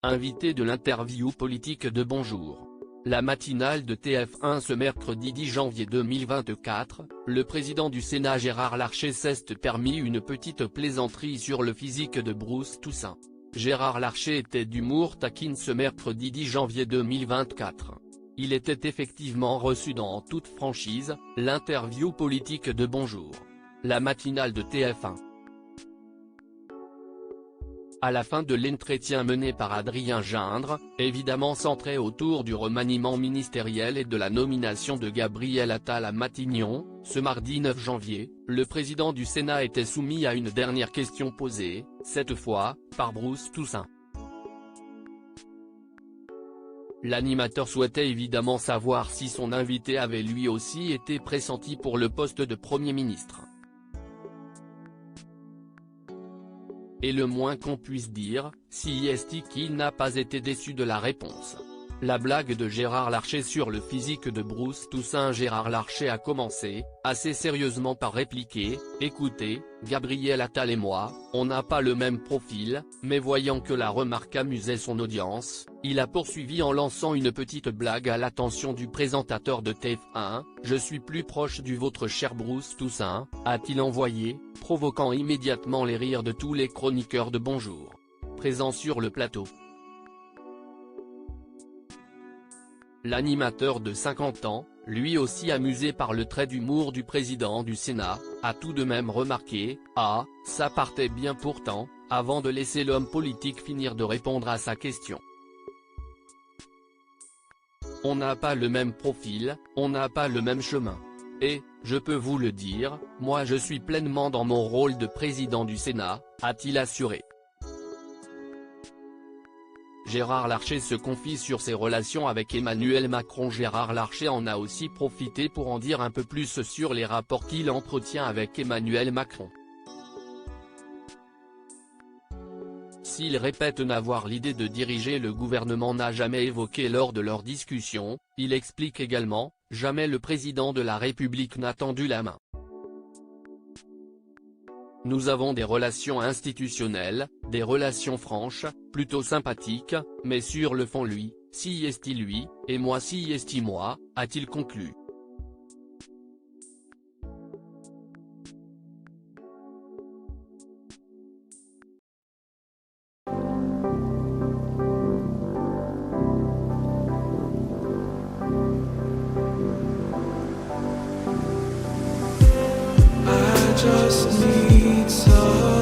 Invité de l'interview politique de Bonjour. La matinale de TF1 ce mercredi 10 janvier 2024, le président du Sénat Gérard Larcher s'est permis une petite plaisanterie sur le physique de Bruce Toussaint. Gérard Larcher était d'humour taquine ce mercredi 10 janvier 2024. Il était effectivement reçu dans toute franchise, l'interview politique de Bonjour. La matinale de TF1. À la fin de l'entretien mené par Adrien Gindre, évidemment centré autour du remaniement ministériel et de la nomination de Gabriel Attal à Matignon, ce mardi 9 janvier, le président du Sénat était soumis à une dernière question posée, cette fois, par Bruce Toussaint. L'animateur souhaitait évidemment savoir si son invité avait lui aussi été pressenti pour le poste de Premier ministre. Et le moins qu'on puisse dire, si est qu'il n'a pas été déçu de la réponse. La blague de Gérard Larcher sur le physique de Bruce Toussaint. Gérard Larcher a commencé, assez sérieusement par répliquer, « Écoutez, Gabriel Attal et moi, on n'a pas le même profil », mais voyant que la remarque amusait son audience, il a poursuivi en lançant une petite blague à l'attention du présentateur de TF1, « Je suis plus proche du vôtre cher Bruce Toussaint », a-t-il envoyé, provoquant immédiatement les rires de tous les chroniqueurs de Bonjour. Présents sur le plateau. L'animateur de 50 ans, lui aussi amusé par le trait d'humour du président du Sénat, a tout de même remarqué « Ah, ça partait bien pourtant », avant de laisser l'homme politique finir de répondre à sa question. On n'a pas le même profil, on n'a pas le même chemin. Et, je peux vous le dire, moi je suis pleinement dans mon rôle de président du Sénat, a-t-il assuré. Gérard Larcher se confie sur ses relations avec Emmanuel Macron. Gérard Larcher en a aussi profité pour en dire un peu plus sur les rapports qu'il entretient avec Emmanuel Macron. S'il répète n'avoir l'idée de diriger le gouvernement n'a jamais évoqué lors de leur discussion, il explique également, jamais le président de la République n'a tendu la main. Nous avons des relations institutionnelles, des relations franches, plutôt sympathiques, mais sur le fond lui, si est-il lui, et moi si est-il moi, a-t-il conclu. Just need some